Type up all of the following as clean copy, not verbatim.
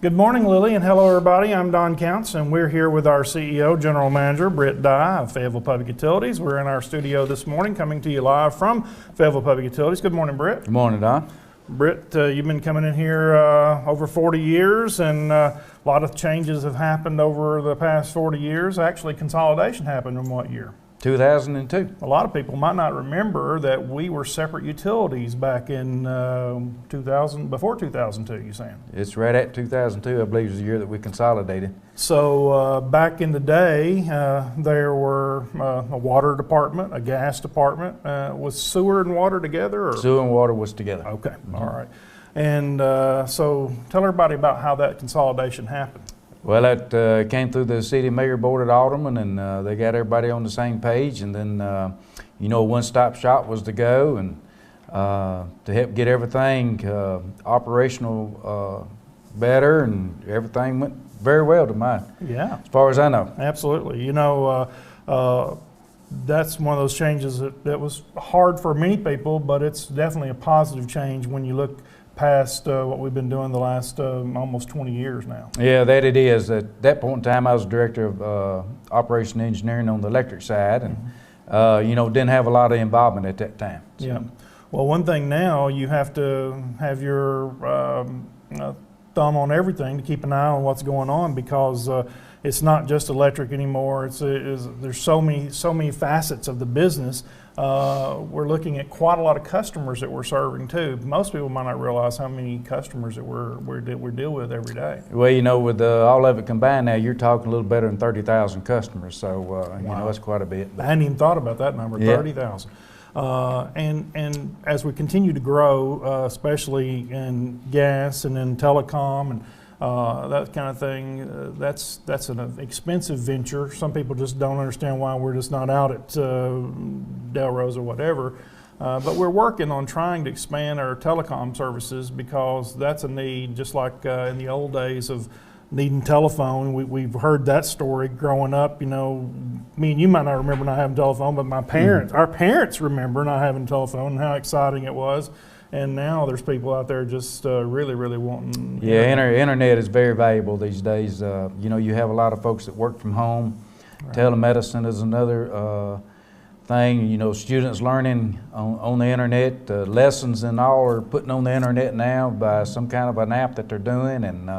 Good morning, Lily, and hello, everybody. I'm Don Counts, and we're here with our CEO, General Manager, Britt Dye of Fayetteville Public Utilities. We're in our studio this morning, coming to you live from Fayetteville Public Utilities. Good morning, Britt. Good morning, Don. Britt, you've been coming in here over 40 years, and a lot of changes have happened over the past 40 years. Actually, consolidation happened in what year? 2002. A lot of people might not remember that we were separate utilities back in 2000, before 2002, you're saying? It's right at 2002, I believe, is the year that we consolidated. So back in the day, there were a water department, a gas department. Was sewer and water together? Or? Sewer and water was together. Okay, all right. And so tell everybody about how that consolidation happened. Well, that came through the city mayor board at Alderman, and they got everybody on the same page. And then, one-stop shop was to go, and to help get everything operational better, and everything went very well to mine. Yeah, as far as I know. Absolutely. That's one of those changes that was hard for many people, but it's definitely a positive change when you look past what we've been doing the last almost 20 years now. Yeah, that it is. At that point in time, I was director of operation engineering on the electric side, and didn't have a lot of involvement at that time. So. Yeah. Well, one thing now, you have to have your thumb on everything to keep an eye on what's going on, because it's not just electric anymore. There's so many facets of the business. We're looking at quite a lot of customers that we're serving too. Most people might not realize how many customers that we deal with every day. Well, with all of it combined now, you're talking a little better than 30,000 customers. So wow. That's quite a bit. I hadn't even thought about that number, yeah. 30,000. And as we continue to grow, especially in gas and in telecom and that kind of thing, that's an expensive venture. Some people just don't understand why we're just not out at Delrose or whatever. But we're working on trying to expand our telecom services, because that's a need, just like in the old days of needing telephone. We've heard that story growing up. Me and you might not remember not having telephone, but our parents remember not having telephone and how exciting it was. And now there's people out there just really, really wanting. Yeah, internet is very valuable these days. You have a lot of folks that work from home. Right. Telemedicine is another thing. Students learning on the internet. Lessons and all are putting on the internet now by some kind of an app that they're doing, and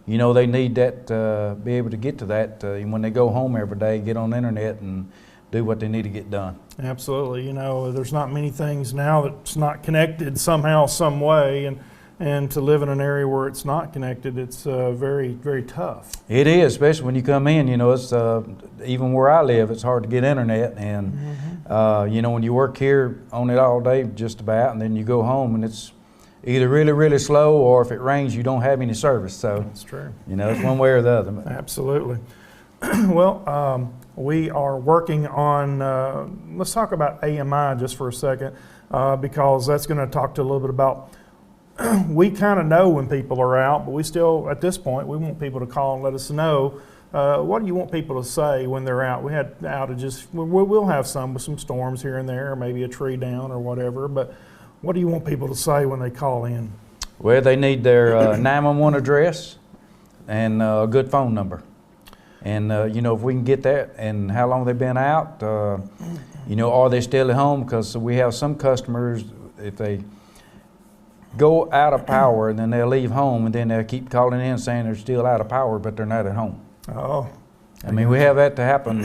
they need that be able to get to that when they go home every day, get on the internet and do what they need to get done. Absolutely. There's not many things now that's not connected somehow, some way, and to live in an area where it's not connected, it's very, very tough. It is, especially when you come in. It's even where I live, it's hard to get internet, and when you work here on it all day, just about, and then you go home and it's either really, really slow, or if it rains, you don't have any service. So that's true. It's one way or the other. Absolutely. Well, we are working on, let's talk about AMI just for a second, because that's going to talk to a little bit about, we kind of know when people are out, but we still, at this point, we want people to call and let us know, what do you want people to say when they're out? We had outages, we'll have some with some storms here and there, or maybe a tree down or whatever, but what do you want people to say when they call in? Well, they need their 911 address and a good phone number. And, if we can get that, and how long they've been out, are they still at home? Because we have some customers, if they go out of power, and then they'll leave home, and then they'll keep calling in saying they're still out of power, but they're not at home. Oh. We have that to happen,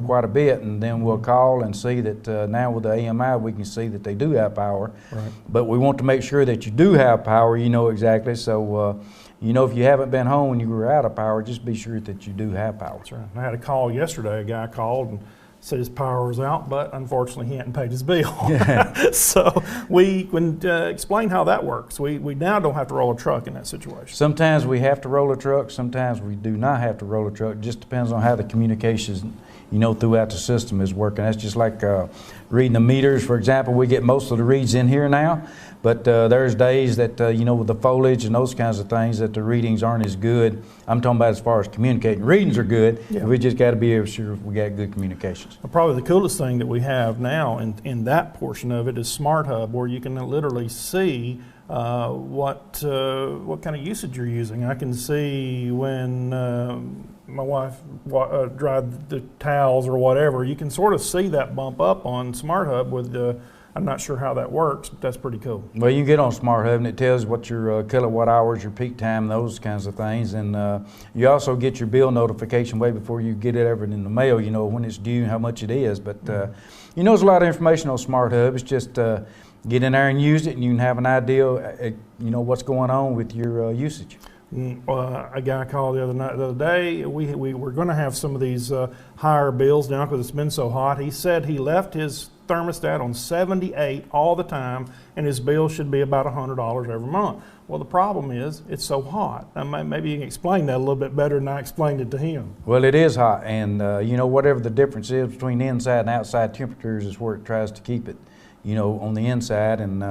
quite a bit, and then we'll call and see that now with the AMI, we can see that they do have power. Right. But we want to make sure that you do have power, exactly. So, if you haven't been home when you were out of power, just be sure that you do have power. That's right. I had a call yesterday. A guy called and said his power was out, but unfortunately he hadn't paid his bill. Yeah. So we can explain how that works. We now don't have to roll a truck in that situation. Sometimes we have to roll a truck. Sometimes we do not have to roll a truck. It just depends on how the communications, throughout the system is working. That's just like reading the meters, for example. We get most of the reads in here now. But there's days that, with the foliage and those kinds of things, that the readings aren't as good. I'm talking about as far as communicating. Readings are good. Yeah. We just got to be sure we got good communications. Well, probably the coolest thing that we have now in that portion of it is Smart Hub, where you can literally see what kind of usage you're using. I can see when my wife dried the towels or whatever, you can sort of see that bump up on SmartHub with I'm not sure how that works, but that's pretty cool. Well, you can get on SmartHub and it tells what your kilowatt hours, your peak time, those kinds of things. And you also get your bill notification way before you get it ever in the mail, you know, when it's due and how much it is. But, you know, there's a lot of information on SmartHub. It's just get in there and use it and you can have an idea, you know, what's going on with your usage. A guy called the other day. We were going to have some of these higher bills now because it's been so hot. He said he left his thermostat on 78 all the time, and his bill should be about $100 every month. Well, the problem is it's so hot. Maybe you can explain that a little bit better than I explained it to him. Well, it is hot, and you know, whatever the difference is between inside and outside temperatures is where it tries to keep it, you know, on the inside. And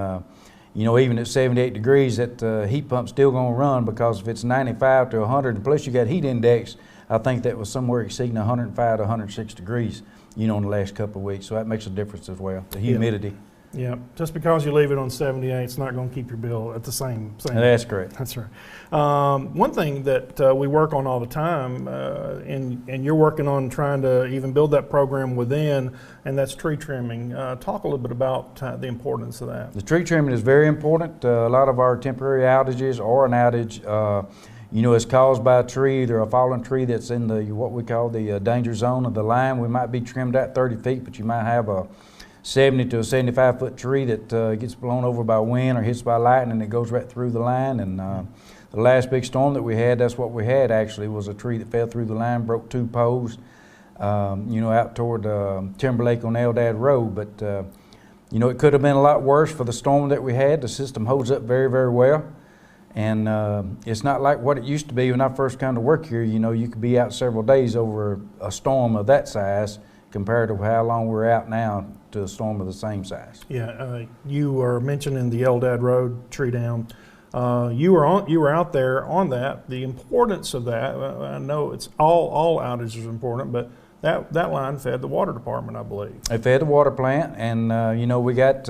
you know, even at 78 degrees, that heat pump's still going to run, because if it's 95 to 100, and plus you got heat index, I think that was somewhere exceeding 105 to 106 degrees, you know, in the last couple of weeks. So that makes a difference as well, the humidity. Yeah, just because you leave it on 78, it's not going to keep your bill at the same. That's correct. That's right. One thing that we work on all the time, and you're working on trying to even build that program within, and that's tree trimming. Talk a little bit about the importance of that. The tree trimming is very important. A lot of our temporary outages, or an outage, you know, is caused by a tree, either a fallen tree that's in the what we call the danger zone of the line. We might be trimmed at 30 feet, but you might have a 70 to a 75-foot tree that gets blown over by wind or hits by lightning, and it goes right through the line. And the last big storm that we had, that's what we had actually, was a tree that fell through the line, broke 2 poles, you know, out toward Timberlake on Eldad Road. But you know, it could have been a lot worse for the storm that we had. The system holds up very, very well. And it's not like what it used to be when I first came to work here. You know, you could be out several days over a storm of that size compared to how long we're out now to a storm of the same size. Yeah, you were mentioning the Eldad Road tree down. You were out there on that. The importance of that, I know it's all outages are important, but that line fed the water department, I believe. It fed the water plant, and you know, we got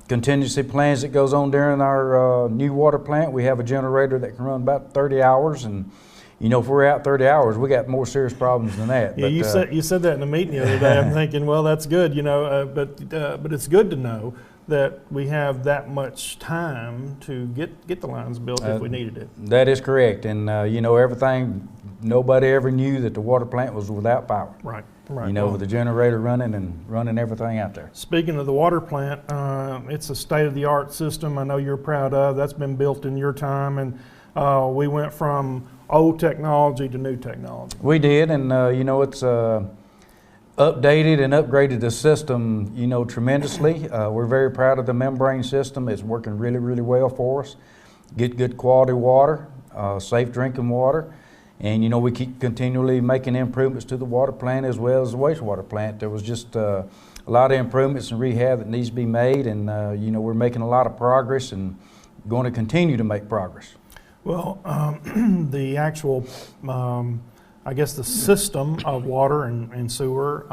contingency plans that goes on during our new water plant. We have a generator that can run about 30 hours, and you know, if we're out 30 hours, we got more serious problems than that. Yeah, but, you said that in a meeting the other day. I'm thinking, well, that's good, you know, but it's good to know that we have that much time to get the lines built if we needed it. That is correct, and you know, everything. Nobody ever knew that the water plant was without power. Right. Right. You know, with the generator running everything out there. Speaking of the water plant, it's a state-of-the-art system. I know you're proud of. That's been built in your time, and we went from old technology to new technology. We did, and you know, it's updated and upgraded the system, you know, tremendously. We're very proud of the membrane system. It's working really, really well for us. Get good quality water, safe drinking water. And you know, we keep continually making improvements to the water plant as well as the wastewater plant. There was just a lot of improvements in rehab that needs to be made, and you know, we're making a lot of progress and going to continue to make progress. Well, the actual, I guess the system of water and sewer,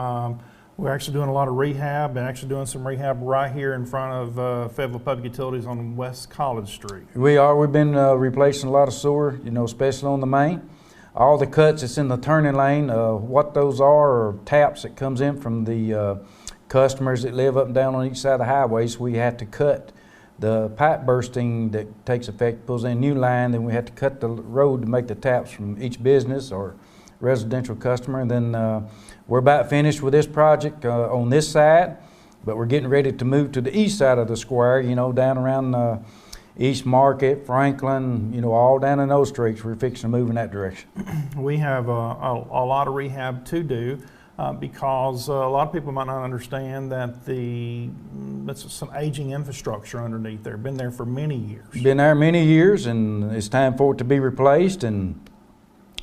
we're actually doing a lot of rehab, and actually doing some rehab right here in front of Fayetteville Public Utilities on West College Street. We are. We've been replacing a lot of sewer, you know, especially on the main. All the cuts that's in the turning lane, what those are taps that comes in from the customers that live up and down on each side of the highways. We have to cut the pipe bursting that takes effect, pulls in a new line, then we have to cut the road to make the taps from each business or residential customer. And then we're about finished with this project on this side, but we're getting ready to move to the east side of the square, you know, down around East Market, Franklin, you know, all down in those streets. We're fixing to move in that direction. We have a lot of rehab to do because a lot of people might not understand that that's some aging infrastructure underneath there. Been there for many years. Been there many years, and it's time for it to be replaced. And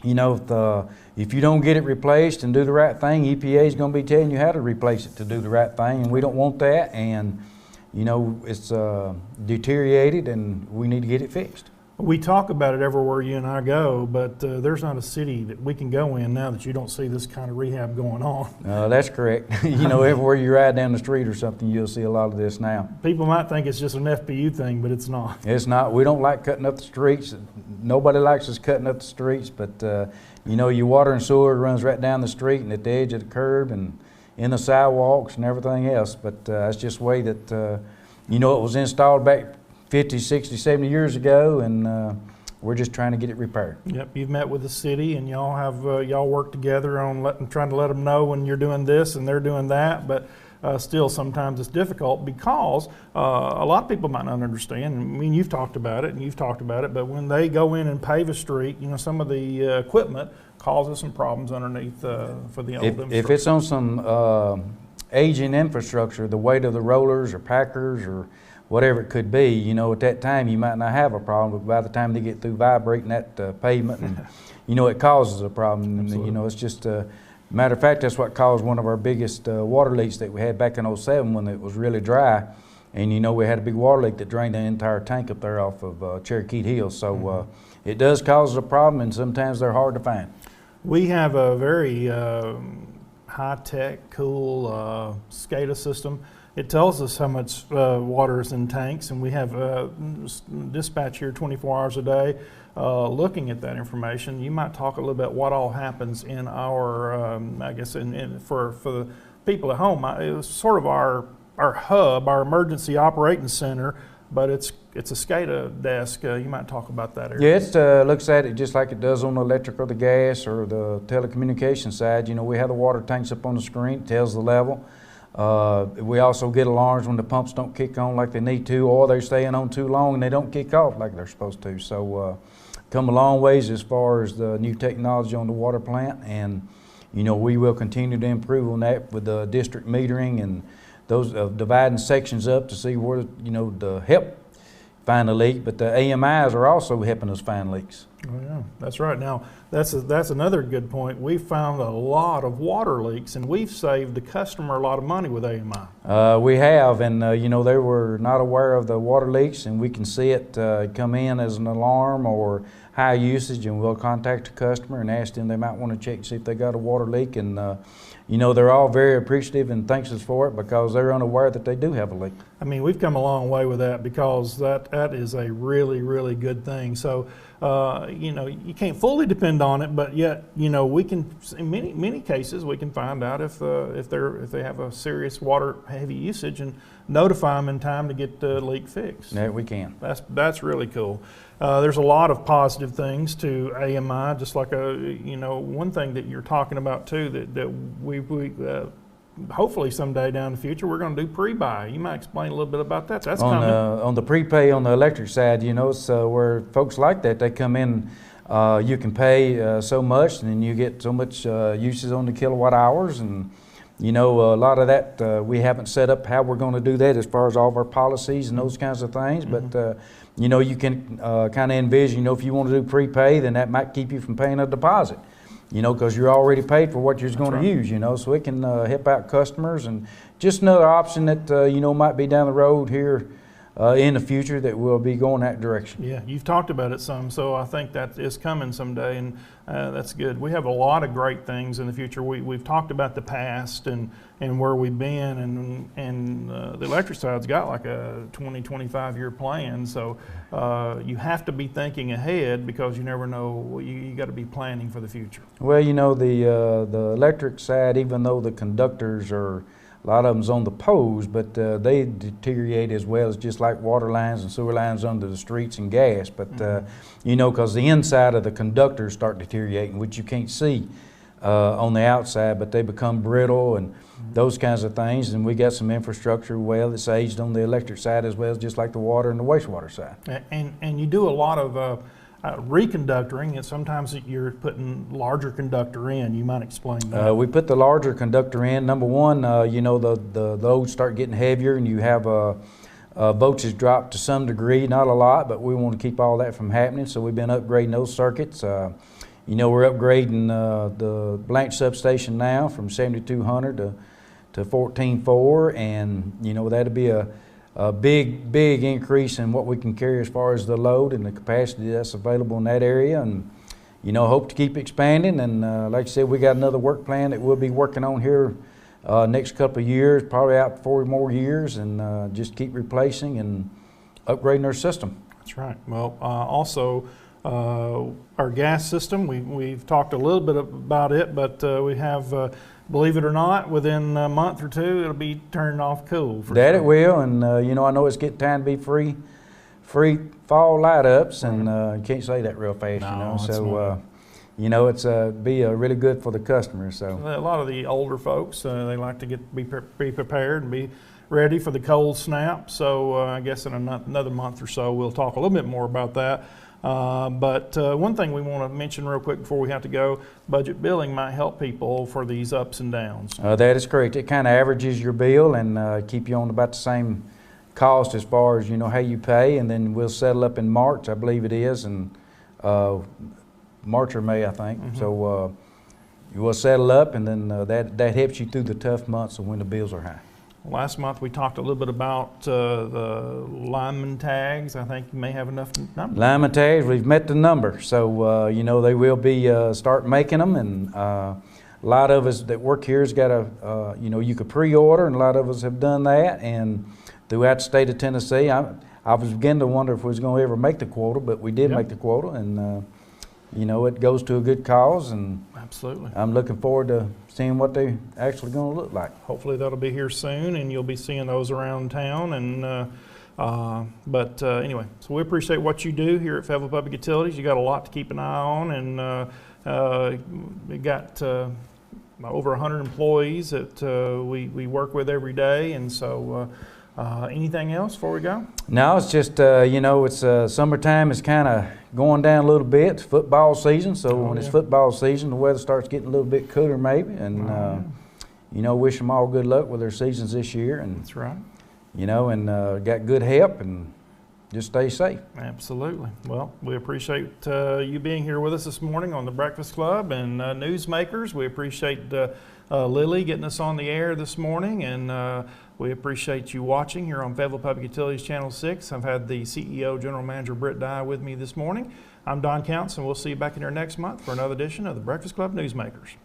you know, if you don't get it replaced and do the right thing, EPA is going to be telling you how to replace it to do the right thing, and we don't want that. And you know, it's deteriorated, and we need to get it fixed. We talk about it everywhere you and I go, but there's not a city that we can go in now that you don't see this kind of rehab going on. That's correct. You know, everywhere you ride down the street or something, you'll see a lot of this now. People might think it's just an FPU thing, but it's not. It's not. We don't like cutting up the streets. Nobody likes us cutting up the streets, but you know, your water and sewer runs right down the street and at the edge of the curb and in the sidewalks and everything else. But that's just the way that, you know, it was installed back 50, 60, 70 years ago, and we're just trying to get it repaired. Yep, you've met with the city, and y'all have y'all work together on trying to let them know when you're doing this and they're doing that. But still, sometimes it's difficult because a lot of people might not understand. I mean, you've talked about it, and you've talked about it. But when they go in and pave a street, you know, some of the equipment causes some problems underneath for the old infrastructure. If it's on some aging infrastructure, the weight of the rollers or packers or whatever it could be, you know, at that time you might not have a problem, but by the time they get through vibrating that pavement, and, you know, it causes a problem. And, you know, it's just matter of fact, that's what caused one of our biggest water leaks that we had back in '07 when it was really dry. And, you know, we had a big water leak that drained the entire tank up there off of Cherokee Hill. So it does cause a problem, and sometimes they're hard to find. We have a very high-tech, cool SCADA system. It tells us how much water is in tanks, and we have dispatch here 24 hours a day looking at that information. You might talk a little bit what all happens in our, I guess, for the people at home. It was sort of our hub, our emergency operating center, but it's a SCADA desk. You might talk about that area. Yeah, it looks at it just like it does on the electric or the gas or the telecommunication side. You know, we have the water tanks up on the screen, it tells the level. We also get alarms when the pumps don't kick on like they need to, or they're staying on too long and they don't kick off like they're supposed to. So come a long ways as far as the new technology on the water plant, and you know, we will continue to improve on that with the district metering and those dividing sections up to see where, you know, to help find a leak, but the AMIs are also helping us find leaks. Oh yeah, that's right. Now that's another good point. We've found a lot of water leaks, and we've saved the customer a lot of money with AMI. We have, and you know, they were not aware of the water leaks, and we can see it come in as an alarm or high usage, and we'll contact the customer and ask them they might want to check to see if they got a water leak, and you know, they're all very appreciative and thanks us for it because they're unaware that they do have a leak. I mean, we've come a long way with that because that is a really, really good thing. So, you know, you can't fully depend on it, but yet, you know, we can, in many cases, we can find out if they have a serious water heavy usage and notify them in time to get the leak fixed. Yeah, we can. That's really cool. There's a lot of positive things to AMI, just like you know, one thing that you're talking about too that we hopefully someday down the future we're going to do pre-buy. You might explain a little bit about that. That's coming. On the prepay on the electric side, you know, so where folks like that, they come in, you can pay so much and then you get so much usage on the kilowatt hours, and you know, a lot of that we haven't set up how we're going to do that as far as all of our policies and those kinds of things. But you know, you can kind of envision, you know, if you want to do prepay, then that might keep you from paying a deposit, you know, because you're already paid for what you're going to use, you know, so it can help out customers, and just another option that, you know, might be down the road here in the future that will be going that direction. Yeah, you've talked about it some, so I think that is coming someday, and that's good. We have a lot of great things in the future. We've talked about the past and where we've been, and the electric side's got like a 20-25 year plan, so you have to be thinking ahead because you never know. You got to be planning for the future. Well, you know, the electric side, even though the conductors are, a lot of them's on the poles, but they deteriorate as well as just like water lines and sewer lines under the streets and gas. But you know, because the inside of the conductors start deteriorating, which you can't see on the outside, but they become brittle and those kinds of things. And we got some infrastructure well that's aged on the electric side as well, just like the water and the wastewater side. And you do a lot of reconductoring, and sometimes you're putting larger conductor in. You might explain that. We put the larger conductor in. Number one, you know, the loads start getting heavier, and you have voltage drop to some degree, not a lot, but we want to keep all that from happening. So we've been upgrading those circuits. You know, we're upgrading the Blanche substation now from 7200 to 14.4, and you know, that'll be a a big increase in what we can carry as far as the load and the capacity that's available in that area, and hope to keep expanding. And like I said, we got another work plan that we'll be working on here next couple of years, probably out 4 more years, and just keep replacing and upgrading our system. That's right. Well, also our gas system, we've talked a little bit about it, but we have, believe it or not, within a month or two, it'll be turned off cool. That sure. It will, and I know it's getting time to be free fall light ups, and you can't say that real fast, no, so it's be really good for the customers. So a lot of the older folks, they like to be prepared and be ready for the cold snap. So I guess in another month or so, we'll talk a little bit more about that. But one thing we want to mention real quick before we have to go, budget billing might help people for these ups and downs. That is correct. It kind of averages your bill and keep you on about the same cost as far as how you pay, and then we'll settle up in March, I believe it is, and March or May, I think. Mm-hmm. So you will settle up, and then that helps you through the tough months of when the bills are high. Last month we talked a little bit about the lineman tags. I think you may have enough numbers. Lineman tags, we've met the number. So, they will be start making them. And a lot of us that work here has got a, you could pre-order, and a lot of us have done that. And throughout the state of Tennessee, I was beginning to wonder if we was going to ever make the quota, but we did make the quota. And, it goes to a good cause. And absolutely, I'm looking forward to seeing what they're actually going to look like. Hopefully that'll be here soon, and you'll be seeing those around town. And but anyway, so we appreciate what you do here at Fayetteville Public Utilities. You got a lot to keep an eye on, and we got over 100 employees that we work with every day. And so anything else before we go? No, it's just it's summertime is kind of going down a little bit. It's football season, so when it's football season, the weather starts getting a little bit cooler maybe, and wish them all good luck with their seasons this year. And that's right. And got good help, and just stay safe. Absolutely. Well, we appreciate you being here with us this morning on the Breakfast Club and Newsmakers. We appreciate Lily getting us on the air this morning, and we appreciate you watching here on Fayetteville Public Utilities Channel 6. I've had the CEO, General Manager Britt Dye with me this morning. I'm Don Counts, and we'll see you back in here next month for another edition of the Breakfast Club Newsmakers.